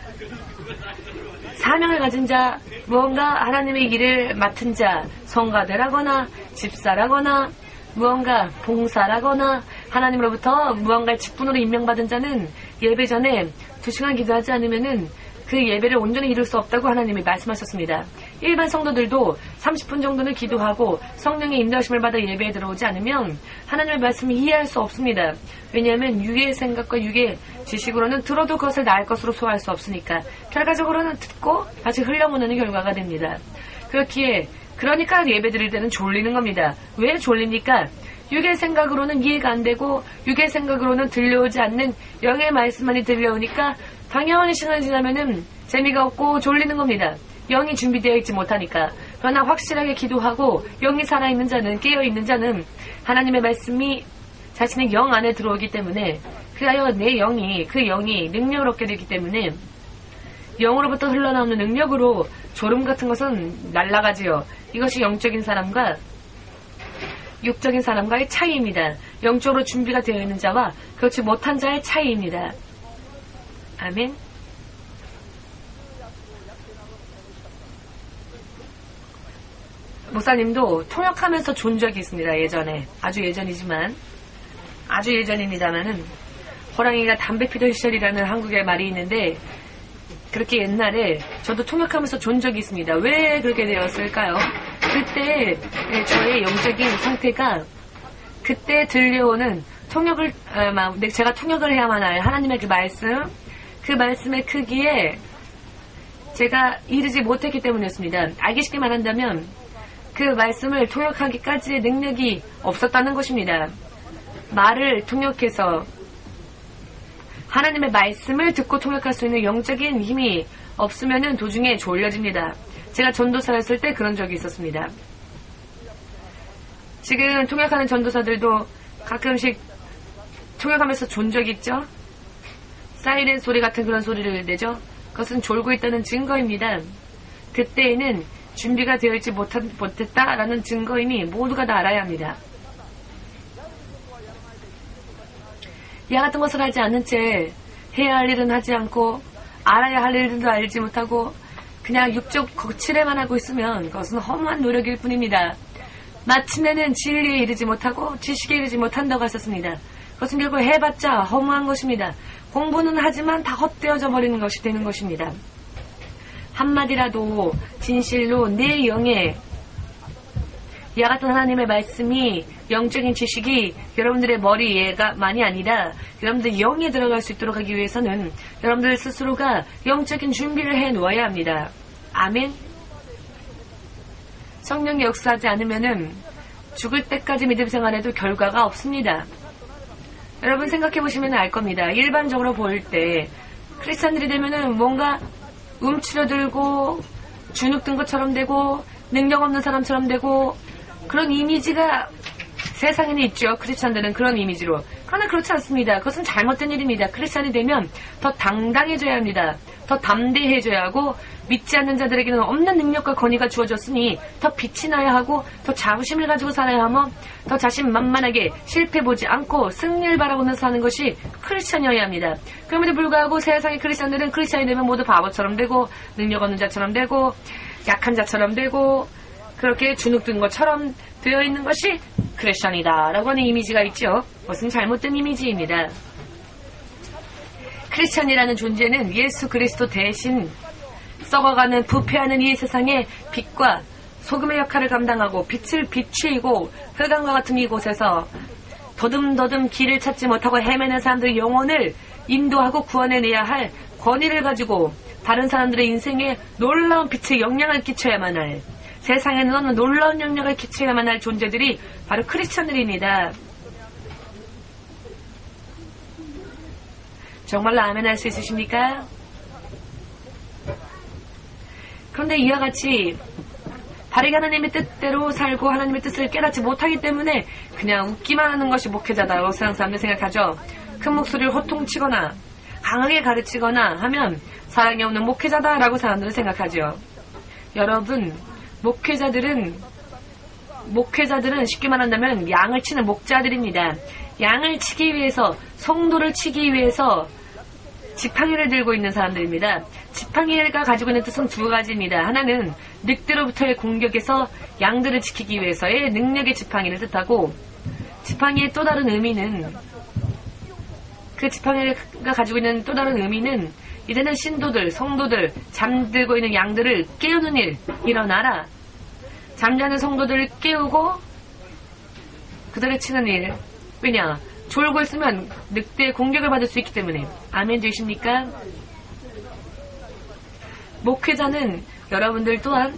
사명을 가진 자, 무언가 하나님의 일을 맡은 자, 성가대라거나 집사라거나 무언가 봉사라거나 하나님으로부터 무언가의 직분으로 임명받은 자는 예배 전에 2시간 기도하지 않으면은 그 예배를 온전히 이룰 수 없다고 하나님이 말씀하셨습니다. 일반 성도들도 30분 정도는 기도하고 성령의 인도하심을 받아 예배에 들어오지 않으면 하나님의 말씀을 이해할 수 없습니다. 왜냐하면 육의 생각과 육의 지식으로는 들어도 그것을 나을 것으로 소화할 수 없으니까 결과적으로는 듣고 다시 흘려보내는 결과가 됩니다. 그렇기에 그러니까 예배 드릴 때는 졸리는 겁니다. 왜 졸립니까? 육의 생각으로는 이해가 안 되고 육의 생각으로는 들려오지 않는 영의 말씀만이 들려오니까 당연히 시간이 지나면은 재미가 없고 졸리는 겁니다. 영이 준비되어 있지 못하니까. 그러나 확실하게 기도하고 영이 살아있는 자는, 깨어있는 자는 하나님의 말씀이 자신의 영 안에 들어오기 때문에 그하여 내 영이, 그 영이 능력을 얻게 되기 때문에 영으로부터 흘러나오는 능력으로 졸음 같은 것은 날아가지요. 이것이 영적인 사람과 육적인 사람과의 차이입니다. 영적으로 준비가 되어 있는 자와 그렇지 못한 자의 차이입니다. 아멘. 목사님도 통역하면서 존 적이 있습니다. 예전에. 아주 예전이지만 아주 예전입니다만은 호랑이가 담배 피던 시절이라는 한국의 말이 있는데 그렇게 옛날에 저도 통역하면서 존 적이 있습니다. 왜 그렇게 되었을까요? 그때 저의 영적인 상태가 그때 들려오는 통역을 제가 통역을 해야만 할 하나님의 그 말씀의 크기에 제가 이르지 못했기 때문이었습니다. 알기 쉽게 말한다면 그 말씀을 통역하기까지의 능력이 없었다는 것입니다. 말을 통역해서 하나님의 말씀을 듣고 통역할 수 있는 영적인 힘이 없으면 도중에 졸려집니다. 제가 전도사였을 때 그런 적이 있었습니다. 지금 통역하는 전도사들도 가끔씩 통역하면서 존 적이 있죠? 사이렌 소리 같은 그런 소리를 내죠? 그것은 졸고 있다는 증거입니다. 그때에는 준비가 되어 있지 못했다라는 증거이니 모두가 다 알아야 합니다. 이와 같은 것을 하지 않은 채 해야 할 일은 하지 않고 알아야 할 일도 알지 못하고 그냥 육적 거칠에만 하고 있으면 그것은 허무한 노력일 뿐입니다. 마침내는 진리에 이르지 못하고 지식에 이르지 못한다고 하셨습니다. 그것은 결국 해봤자 허무한 것입니다. 공부는 하지만 다 헛되어져 버리는 것이 되는 것입니다. 한마디라도 진실로 내 영에 이와 같은 하나님의 말씀이 영적인 지식이 여러분들의 머리에가만이 아니라 여러분들 영에 들어갈 수 있도록 하기 위해서는 여러분들 스스로가 영적인 준비를 해 놓아야 합니다. 아멘. 성령이 역사하지 않으면은 죽을 때까지 믿음 생활해도 결과가 없습니다. 여러분 생각해 보시면 알 겁니다. 일반적으로 볼 때 크리스찬들이 되면은 뭔가 움츠러들고 주눅 든 것처럼 되고 능력 없는 사람처럼 되고 그런 이미지가 세상에는 있죠. 크리스찬들은 그런 이미지로. 그러나 그렇지 않습니다. 그것은 잘못된 일입니다. 크리스찬이 되면 더 당당해져야 합니다. 더 담대해져야 하고 믿지 않는 자들에게는 없는 능력과 권위가 주어졌으니 더 빛이 나야 하고 더 자부심을 가지고 살아야 하며 더 자신만만하게 실패보지 않고 승리를 바라보면서 사는 것이 크리스찬이어야 합니다. 그럼에도 불구하고 세상의 크리스찬들은 크리스찬이 되면 모두 바보처럼 되고 능력 없는 자처럼 되고 약한 자처럼 되고 그렇게 주눅든 것처럼 되어 있는 것이 크리스찬이다 라고 하는 이미지가 있죠. 그것은 잘못된 이미지입니다. 크리스찬이라는 존재는 예수 그리스도 대신 썩어가는 부패하는 이 세상의 빛과 소금의 역할을 감당하고 빛을 비추이고 흑암과 같은 이곳에서 더듬더듬 길을 찾지 못하고 헤매는 사람들의 영혼을 인도하고 구원해내야 할 권위를 가지고 다른 사람들의 인생에 놀라운 빛의 영향을 끼쳐야만 할 세상에는 놀라운 영향을 끼쳐야만 할 존재들이 바로 크리스찬들입니다. 정말로 아멘 할 수 있으십니까? 그런데 이와 같이 바르게 하나님의 뜻대로 살고 하나님의 뜻을 깨닫지 못하기 때문에 그냥 웃기만 하는 것이 목회자다라고 세상 사람들 생각하죠. 큰 목소리를 호통치거나 강하게 가르치거나 하면 사랑이 없는 목회자다라고 사람들은 생각하죠. 여러분, 목회자들은 쉽게 말한다면 양을 치는 목자들입니다. 양을 치기 위해서, 성도를 치기 위해서 지팡이를 들고 있는 사람들입니다. 지팡이가 가지고 있는 뜻은 두 가지입니다. 하나는 늑대로부터의 공격에서 양들을 지키기 위해서의 능력의 지팡이를 뜻하고, 지팡이의 또 다른 의미는, 그 지팡이가 가지고 있는 또 다른 의미는 이제는 신도들, 성도들, 잠들고 있는 양들을 깨우는 일, 일어나라. 잠자는 성도들을 깨우고 그들을 치는 일. 왜냐? 졸고 있으면 늑대의 공격을 받을 수 있기 때문에. 아멘 되십니까? 목회자는 여러분들 또한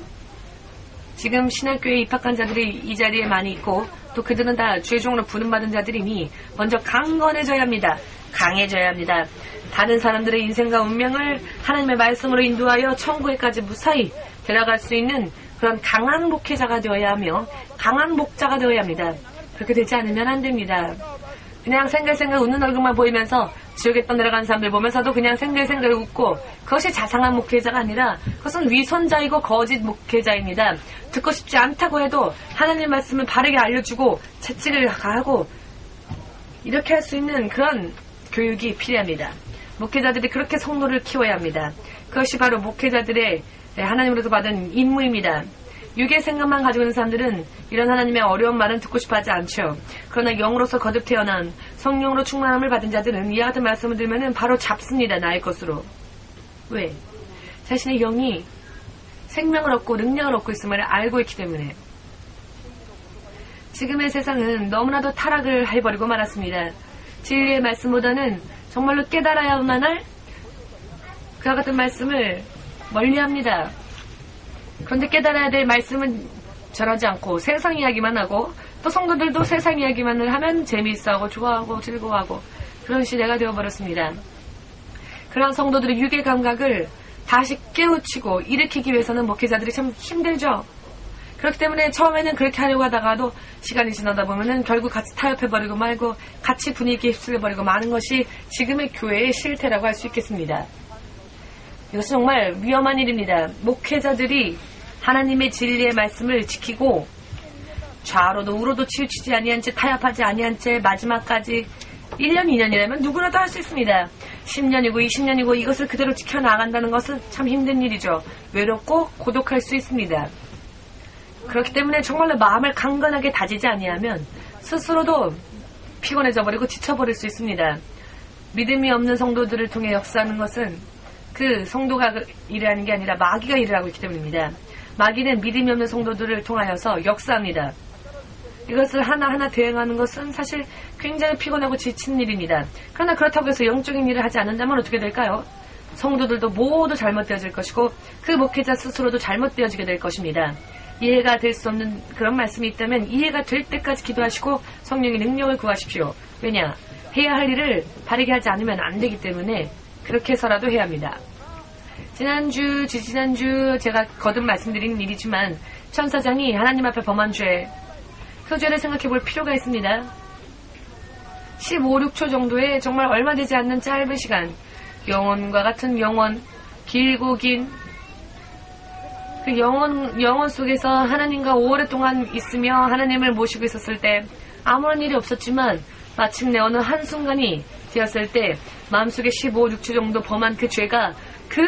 지금 신학교에 입학한 자들이 이 자리에 많이 있고 또 그들은 다 최종으로 부름받은 자들이니 먼저 강건해져야 합니다. 강해져야 합니다. 다른 사람들의 인생과 운명을 하나님의 말씀으로 인도하여 천국에까지 무사히 데려갈 수 있는 그런 강한 목회자가 되어야 하며 강한 목자가 되어야 합니다. 그렇게 되지 않으면 안 됩니다. 그냥 생글생글 웃는 얼굴만 보이면서 지옥에 떠내려간 사람들 보면서도 그냥 생글생글 웃고 그것이 자상한 목회자가 아니라 그것은 위선자이고 거짓 목회자입니다. 듣고 싶지 않다고 해도 하나님 말씀을 바르게 알려주고 채찍을 하고 이렇게 할 수 있는 그런 교육이 필요합니다. 목회자들이 그렇게 성도를 키워야 합니다. 그것이 바로 목회자들의 하나님으로서 받은 임무입니다. 육의 생각만 가지고 있는 사람들은 이런 하나님의 어려운 말은 듣고 싶어 하지 않죠. 그러나 영으로서 거듭 태어난 성령으로 충만함을 받은 자들은 이와 같은 말씀을 들으면 바로 잡습니다. 나의 것으로. 왜? 자신의 영이 생명을 얻고 능력을 얻고 있음을 알고 있기 때문에. 지금의 세상은 너무나도 타락을 해버리고 말았습니다. 진리의 말씀보다는 정말로 깨달아야만 할 그와 같은 말씀을 멀리합니다. 그런데 깨달아야 될 말씀은 전하지 않고 세상 이야기만 하고 또 성도들도 세상 이야기만을 하면 재미있어하고 좋아하고 즐거워하고 그런 시대가 되어버렸습니다. 그런 성도들의 육의 감각을 다시 깨우치고 일으키기 위해서는 목회자들이 참 힘들죠. 그렇기 때문에 처음에는 그렇게 하려고 하다가도 시간이 지나다 보면은 결국 같이 타협해버리고 말고 같이 분위기에 휩쓸려버리고 마는 것이 지금의 교회의 실태라고 할 수 있겠습니다. 이것은 정말 위험한 일입니다. 목회자들이 하나님의 진리의 말씀을 지키고 좌로도 우로도 치우치지 아니한 채 타협하지 아니한 채 마지막까지 1년 2년이라면 누구나도 할 수 있습니다. 10년이고 20년이고 이것을 그대로 지켜나간다는 것은 참 힘든 일이죠. 외롭고 고독할 수 있습니다. 그렇기 때문에 정말로 마음을 강건하게 다지지 아니하면 스스로도 피곤해져 버리고 지쳐버릴 수 있습니다. 믿음이 없는 성도들을 통해 역사하는 것은 그 성도가 일하는 게 아니라 마귀가 일을 하고 있기 때문입니다. 마귀는 믿음이 없는 성도들을 통하여서 역사합니다. 이것을 하나하나 대응하는 것은 사실 굉장히 피곤하고 지친 일입니다. 그러나 그렇다고 해서 영적인 일을 하지 않는다면 어떻게 될까요? 성도들도 모두 잘못되어질 것이고 그 목회자 스스로도 잘못되어지게 될 것입니다. 이해가 될 수 없는 그런 말씀이 있다면 이해가 될 때까지 기도하시고 성령의 능력을 구하십시오. 왜냐? 해야 할 일을 바르게 하지 않으면 안 되기 때문에 그렇게 해서라도 해야 합니다. 지난주 제가 거듭 말씀드린 일이지만 천사장이 하나님 앞에 범한 죄, 그 죄를 생각해 볼 필요가 있습니다. 15, 16초 정도의 정말 얼마 되지 않는 짧은 시간, 영혼과 같은 영혼, 길고 긴 그 영혼 속에서 하나님과 오랫동안 있으며 하나님을 모시고 있었을 때 아무런 일이 없었지만 마침내 어느 한순간이 되었을 때 마음속에 15, 16초 정도 범한 그 죄가 그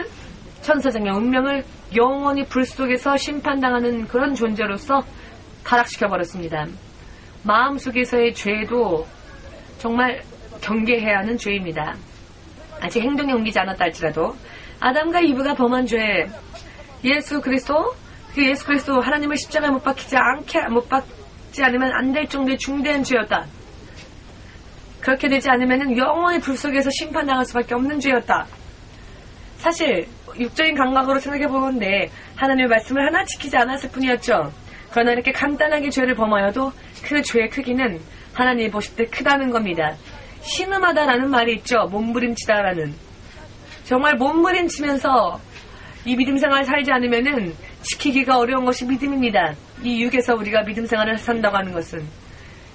천사장의 운명을 영원히 불 속에서 심판당하는 그런 존재로서 타락시켜버렸습니다. 마음속에서의 죄도 정말 경계해야 하는 죄입니다. 아직 행동에 옮기지 않았다 할지라도 아담과 이브가 범한 죄, 예수 그리스도 하나님을 십자가에 못 박지 않으면 안 될 정도의 중대한 죄였다. 그렇게 되지 않으면 영원히 불 속에서 심판당할 수밖에 없는 죄였다. 사실 육적인 감각으로 생각해 보는데 하나님의 말씀을 하나 지키지 않았을 뿐이었죠. 그러나 이렇게 간단하게 죄를 범하여도 그 죄의 크기는 하나님이 보실 때 크다는 겁니다. 신음하다라는 말이 있죠. 몸부림치다라는. 정말 몸부림치면서 이 믿음 생활을 살지 않으면은 지키기가 어려운 것이 믿음입니다. 이 육에서 우리가 믿음 생활을 산다고 하는 것은.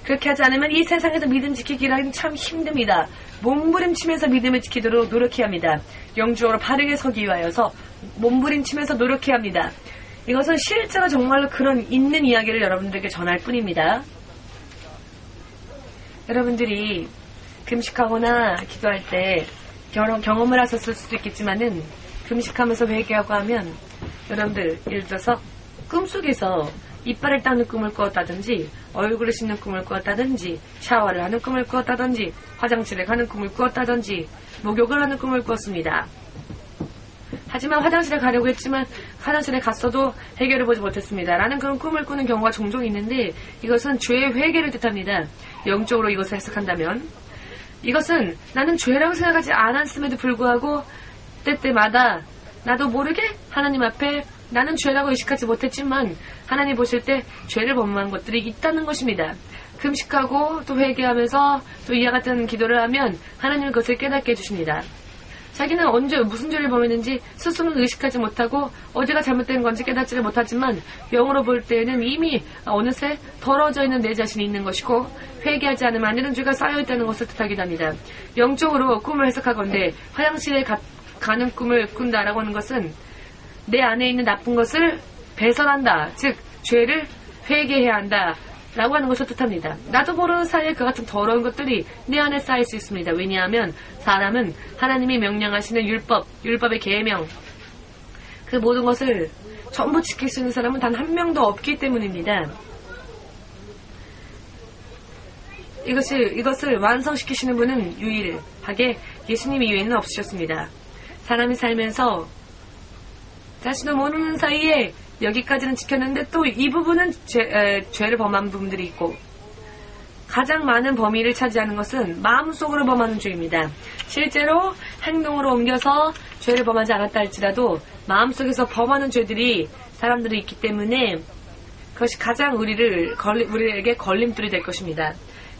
그렇게 하지 않으면 이 세상에서 믿음 지키기라는 참 힘듭니다. 몸부림치면서 믿음을 지키도록 노력해야 합니다. 영적으로 바르게 서기 위하여서 몸부림치면서 노력해야 합니다. 이것은 실제로 정말로 그런 있는 이야기를 여러분들에게 전할 뿐입니다. 여러분들이 금식하거나 기도할 때 경험을 하셨을 수도 있겠지만은 금식하면서 회개하고 하면 여러분들 예를 들어서 꿈속에서 이빨을 닦는 꿈을 꾸었다든지 얼굴을 씻는 꿈을 꾸었다든지 샤워를 하는 꿈을 꾸었다든지 화장실에 가는 꿈을 꾸었다든지 목욕을 하는 꿈을 꾸었습니다. 하지만 화장실에 가려고 했지만 화장실에 갔어도 해결을 보지 못했습니다. 라는 그런 꿈을 꾸는 경우가 종종 있는데 이것은 죄의 회개를 뜻합니다. 영적으로 이것을 해석한다면 이것은 나는 죄라고 생각하지 않았음에도 불구하고 때때마다 나도 모르게 하나님 앞에 나는 죄라고 의식하지 못했지만 하나님 보실 때 죄를 범한 것들이 있다는 것입니다. 금식하고 또 회개하면서 또 이와 같은 기도를 하면 하나님은 그것을 깨닫게 해주십니다. 자기는 언제 무슨 죄를 범했는지 스스로는 의식하지 못하고 어디가 잘못된 건지 깨닫지를 못하지만 영으로 볼 때에는 이미 어느새 더러워져 있는 내 자신이 있는 것이고 회개하지 않으면 안 되는 죄가 쌓여있다는 것을 뜻하기도 합니다. 영적으로 꿈을 해석하건대 화장실에 가는 꿈을 꾼다라고 하는 것은 내 안에 있는 나쁜 것을 배설한다. 즉 죄를 회개해야 한다. 라고 하는 것을 뜻합니다. 나도 모르는 사이에 그 같은 더러운 것들이 내 안에 쌓일 수 있습니다. 왜냐하면 사람은 하나님이 명령하시는 율법의 계명 그 모든 것을 전부 지킬 수 있는 사람은 단 한 명도 없기 때문입니다. 이것을 완성시키시는 분은 유일하게 예수님 이외에는 없으셨습니다. 사람이 살면서 자신도 모르는 사이에 여기까지는 지켰는데 또 이 부분은 죄를 범한 부분들이 있고 가장 많은 범위를 차지하는 것은 마음속으로 범하는 죄입니다. 실제로 행동으로 옮겨서 죄를 범하지 않았다 할지라도 마음속에서 범하는 죄들이 사람들이 있기 때문에 그것이 가장 우리에게 걸림돌이 될 것입니다.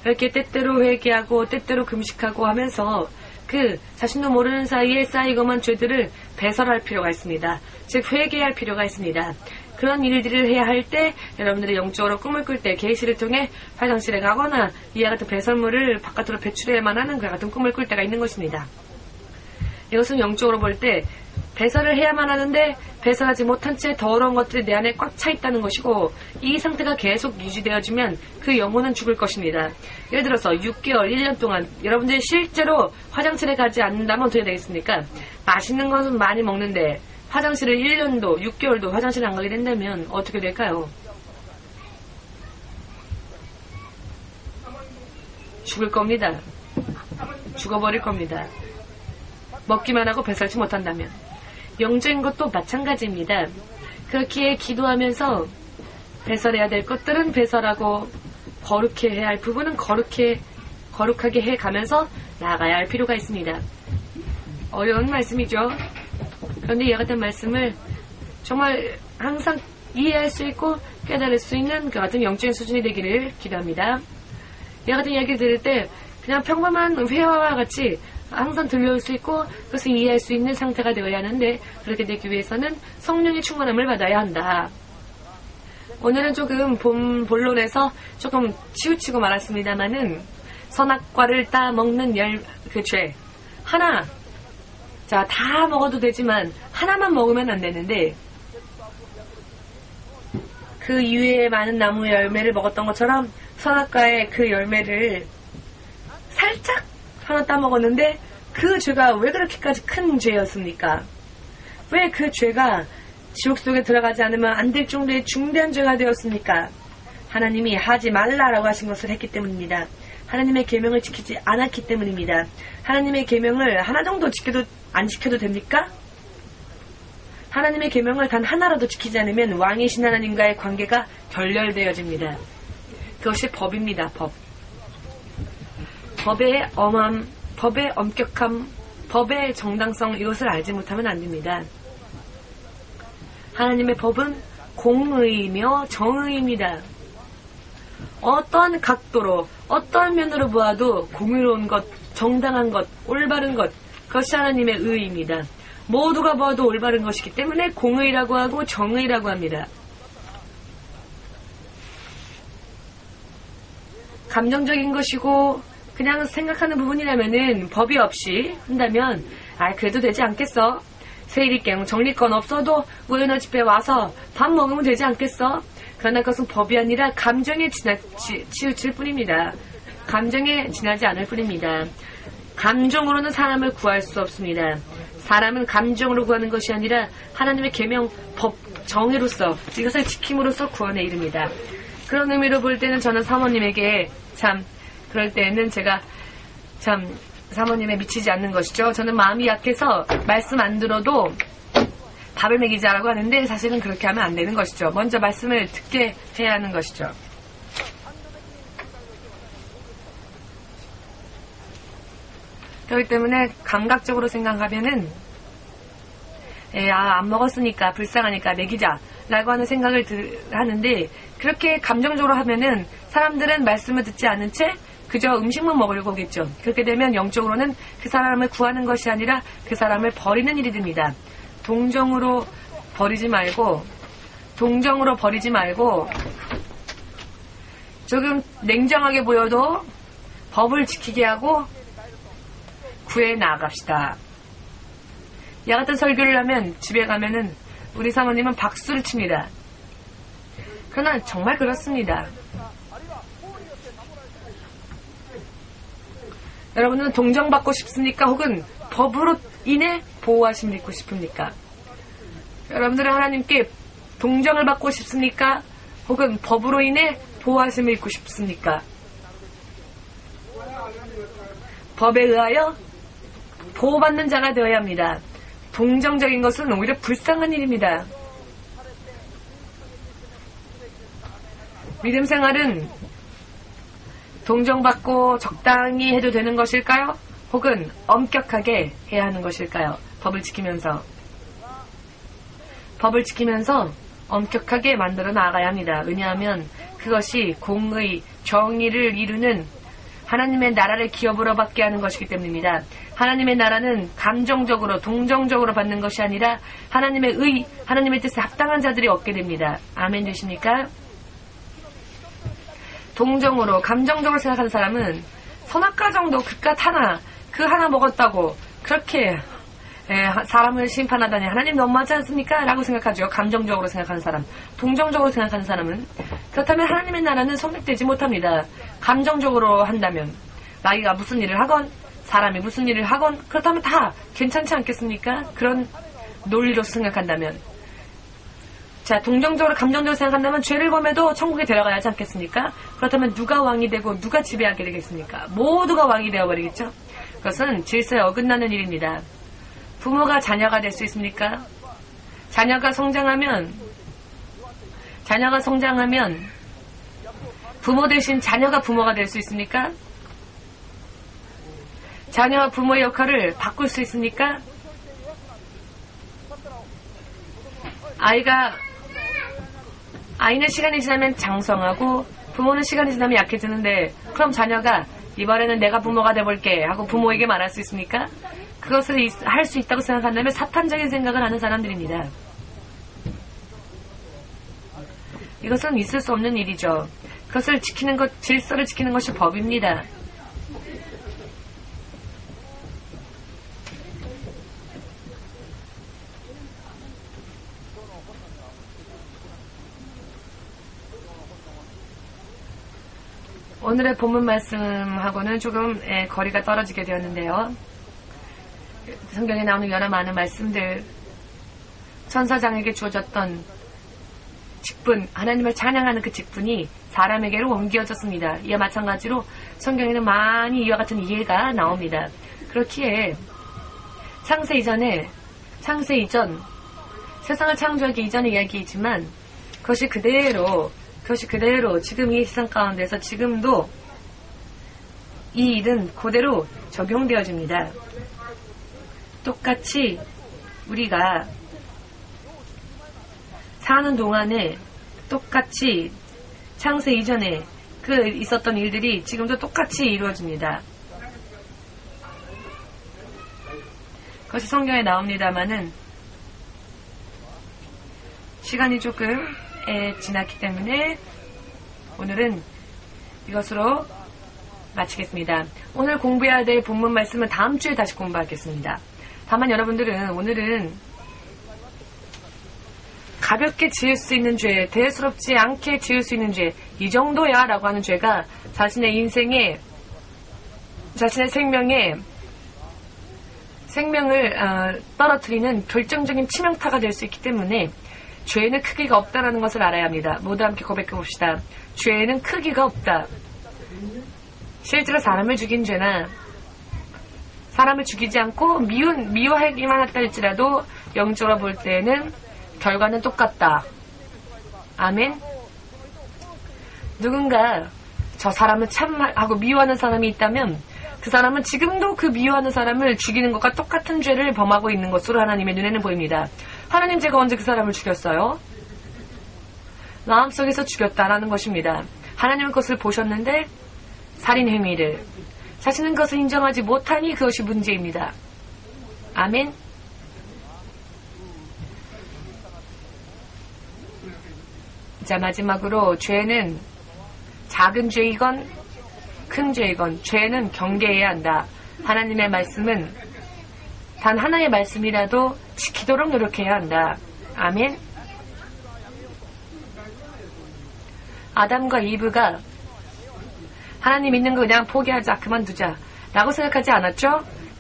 이렇게 때때로 회개하고 때때로 금식하고 하면서 그 자신도 모르는 사이에 쌓이고만 죄들을 배설할 필요가 있습니다. 즉 회개할 필요가 있습니다. 그런 일들을 해야 할 때 여러분들이 영적으로 꿈을 꿀 때 계시를 통해 화장실에 가거나 이와 같은 배설물을 바깥으로 배출해야만 하는 그와 같은 꿈을 꿀 때가 있는 것입니다. 이것은 영적으로 볼 때 배설을 해야만 하는데 배설하지 못한 채 더러운 것들이 내 안에 꽉 차 있다는 것이고 이 상태가 계속 유지되어지면 그 영혼은 죽을 것입니다. 예를 들어서 6개월, 1년 동안 여러분들이 실제로 화장실에 가지 않는다면 어떻게 되겠습니까? 맛있는 것은 많이 먹는데 화장실을 1년도, 6개월도 화장실에 안 가게 된다면 어떻게 될까요? 죽을 겁니다. 죽어버릴 겁니다. 먹기만 하고 배설치 못한다면. 영적인 것도 마찬가지입니다. 그렇게 기도하면서 배설해야 될 것들은 배설하고 거룩해 해야 할 부분은 거룩하게 해가면서 나아가야 할 필요가 있습니다. 어려운 말씀이죠. 그런데 이와 같은 말씀을 정말 항상 이해할 수 있고 깨달을 수 있는 그 같은 영적인 수준이 되기를 기도합니다. 이와 같은 이야기를 들을 때 그냥 평범한 회화와 같이 항상 들려올 수 있고 그것을 이해할 수 있는 상태가 되어야 하는데 그렇게 되기 위해서는 성령의 충만함을 받아야 한다. 오늘은 조금 본론에서 조금 치우치고 말았습니다만은 선악과를 따먹는 그 죄 하나, 자, 다 먹어도 되지만 하나만 먹으면 안 되는데 그 이외에 많은 나무 열매를 먹었던 것처럼 선악과의 그 열매를 살짝 하나 따먹었는데 그 죄가 왜 그렇게까지 큰 죄였습니까? 왜 그 죄가 지옥 속에 들어가지 않으면 안 될 정도의 중대한 죄가 되었습니까? 하나님이 하지 말라라고 하신 것을 했기 때문입니다. 하나님의 계명을 지키지 않았기 때문입니다. 하나님의 계명을 하나 정도 안 지켜도 됩니까? 하나님의 계명을 단 하나라도 지키지 않으면 왕이신 하나님과의 관계가 결렬되어집니다. 그것이 법입니다. 법. 법의 엄함, 법의 엄격함, 법의 정당성 이것을 알지 못하면 안 됩니다. 하나님의 법은 공의이며 정의입니다. 어떤 각도로 어떤 면으로 보아도 공의로운 것, 정당한 것, 올바른 것 그것이 하나님의 의입니다. 모두가 보아도 올바른 것이기 때문에 공의라고 하고 정의라고 합니다. 감정적인 것이고 그냥 생각하는 부분이라면은 법이 없이 한다면 그래도 되지 않겠어? 세일이깽 정리권 없어도 우연한 집에 와서 밥 먹으면 되지 않겠어? 그러나 그것은 법이 아니라 감정에 치우칠 뿐입니다. 감정에 지나지 않을 뿐입니다. 감정으로는 사람을 구할 수 없습니다. 사람은 감정으로 구하는 것이 아니라 하나님의 계명, 법, 정의로서 이것을 지킴으로써 구원에 이릅니다. 그런 의미로 볼 때는 저는 사모님에게 참 그럴 때는 제가 참 사모님에 미치지 않는 것이죠. 저는 마음이 약해서 말씀 안 들어도 밥을 먹이자라고 하는데 사실은 그렇게 하면 안 되는 것이죠. 먼저 말씀을 듣게 해야 하는 것이죠. 그렇기 때문에 감각적으로 생각하면은 안 먹었으니까 불쌍하니까 먹이자 라고 하는 생각을 하는데, 그렇게 감정적으로 하면은 사람들은 말씀을 듣지 않은 채 그저 음식만 먹으려고 오겠죠. 그렇게 되면 영적으로는 그 사람을 구하는 것이 아니라 그 사람을 버리는 일이 됩니다. 동정으로 버리지 말고 조금 냉정하게 보여도 법을 지키게 하고 구해 나아갑시다. 야 같은 설교를 하면 집에 가면은 우리 사모님은 박수를 칩니다. 그러나 정말 그렇습니다. 여러분은 동정받고 싶습니까? 혹은 법으로 인해 보호하심을 입고 싶습니까? 여러분들은 하나님께 동정을 받고 싶습니까? 혹은 법으로 인해 보호하심을 입고 싶습니까? 법에 의하여 보호받는 자가 되어야 합니다. 동정적인 것은 오히려 불쌍한 일입니다. 믿음 생활은 동정받고 적당히 해도 되는 것일까요? 혹은 엄격하게 해야 하는 것일까요? 법을 지키면서 엄격하게 만들어 나가야 합니다. 왜냐하면 그것이 공의, 정의를 이루는 하나님의 나라를 기업으로 받게 하는 것이기 때문입니다. 하나님의 나라는 감정적으로, 동정적으로 받는 것이 아니라 하나님의 의, 하나님의 뜻에 합당한 자들이 얻게 됩니다. 아멘 되십니까? 동정으로, 감정적으로 생각하는 사람은 선악과 정도 그깟 하나, 그 하나 먹었다고 그렇게 사람을 심판하다니 하나님 너무하지 않습니까? 라고 생각하죠. 감정적으로 생각하는 사람. 동정적으로 생각하는 사람은. 그렇다면 하나님의 나라는 성립되지 못합니다. 감정적으로 한다면 나이가 무슨 일을 하건 사람이 무슨 일을 하건 그렇다면 다 괜찮지 않겠습니까? 그런 논리로 생각한다면. 자, 동정적으로 감정적으로 생각한다면 죄를 범해도 천국에 데려가야 하지 않겠습니까? 그렇다면 누가 왕이 되고 누가 지배하게 되겠습니까? 모두가 왕이 되어버리겠죠? 그것은 질서에 어긋나는 일입니다. 부모가 자녀가 될 수 있습니까? 자녀가 성장하면 부모 대신 자녀가 부모가 될 수 있습니까? 자녀와 부모의 역할을 바꿀 수 있습니까? 아이는 시간이 지나면 장성하고 부모는 시간이 지나면 약해지는데, 그럼 자녀가 이번에는 내가 부모가 돼볼게 하고 부모에게 말할 수 있습니까? 그것을 할 수 있다고 생각한다면 사탄적인 생각을 하는 사람들입니다. 이것은 있을 수 없는 일이죠. 그것을 지키는 것, 질서를 지키는 것이 법입니다. 오늘의 본문 말씀하고는 조금 거리가 떨어지게 되었는데요. 성경에 나오는 여러 많은 말씀들, 천사장에게 주어졌던 직분, 하나님을 찬양하는 그 직분이 사람에게로 옮겨졌습니다. 이와 마찬가지로 성경에는 많이 이와 같은 이해가 나옵니다. 그렇기에 창세 이전, 세상을 창조하기 이전의 이야기이지만 그것이 그대로 지금 이 세상 가운데서 지금도 이 일은 그대로 적용되어집니다. 똑같이 우리가 사는 동안에 똑같이 창세 이전에 그 있었던 일들이 지금도 똑같이 이루어집니다. 그것이 성경에 나옵니다마는 시간이 조금 지났기 때문에 오늘은 이것으로 마치겠습니다. 오늘 공부해야 될 본문 말씀은 다음 주에 다시 공부하겠습니다. 다만 여러분들은 오늘은 가볍게 지을 수 있는 죄, 대수롭지 않게 지을 수 있는 죄, 이 정도야 라고 하는 죄가 자신의 인생에, 자신의 생명을 떨어뜨리는 결정적인 치명타가 될 수 있기 때문에 죄에는 크기가 없다라는 것을 알아야 합니다. 모두 함께 고백해 봅시다. 죄에는 크기가 없다. 실제로 사람을 죽인 죄나 사람을 죽이지 않고 미워하기만 했다 할지라도 영적으로 볼 때는 결과는 똑같다. 아멘. 누군가 저 사람을 참 하고 미워하는 사람이 있다면 그 사람은 지금도 그 미워하는 사람을 죽이는 것과 똑같은 죄를 범하고 있는 것으로 하나님의 눈에는 보입니다. 하나님, 제가 언제 그 사람을 죽였어요? 마음속에서 죽였다라는 것입니다. 하나님은 그것을 보셨는데 살인 행위를 자신은 그것을 인정하지 못하니 그것이 문제입니다. 아멘. 자, 마지막으로 죄는 작은 죄이건 큰 죄이건 죄는 경계해야 한다. 하나님의 말씀은 단 하나의 말씀이라도 지키도록 노력해야 한다. 아멘. 아담과 이브가 하나님 믿는 거 그냥 포기하자, 그만두자 라고 생각하지 않았죠?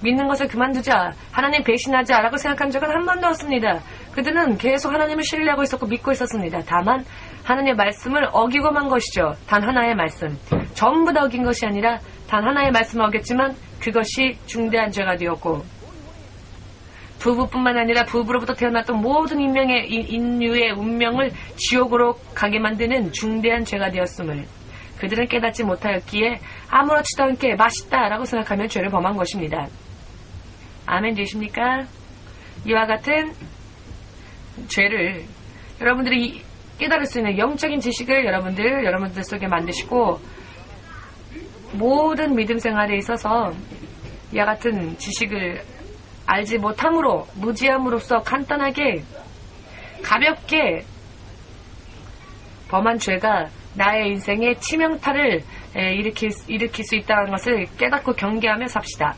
믿는 것을 그만두자, 하나님 배신하자 라고 생각한 적은 한 번도 없습니다. 그들은 계속 하나님을 신뢰하고 있었고 믿고 있었습니다. 다만 하나님의 말씀을 어기고만 것이죠. 단 하나의 말씀, 전부 다 어긴 것이 아니라 단 하나의 말씀을 어겼지만 그것이 중대한 죄가 되었고, 부부뿐만 아니라 부부로부터 태어났던 모든 인류의 운명을 지옥으로 가게 만드는 중대한 죄가 되었음을 그들은 깨닫지 못하였기에 아무렇지도 않게 맛있다라고 생각하며 죄를 범한 것입니다. 아멘 되십니까? 이와 같은 죄를 여러분들이 깨달을 수 있는 영적인 지식을 여러분들 속에 만드시고, 모든 믿음 생활에 있어서 이와 같은 지식을 알지 못함으로, 무지함으로써 간단하게 가볍게 범한 죄가 나의 인생에 치명타를 일으킬 수 있다는 것을 깨닫고 경계하며 삽시다.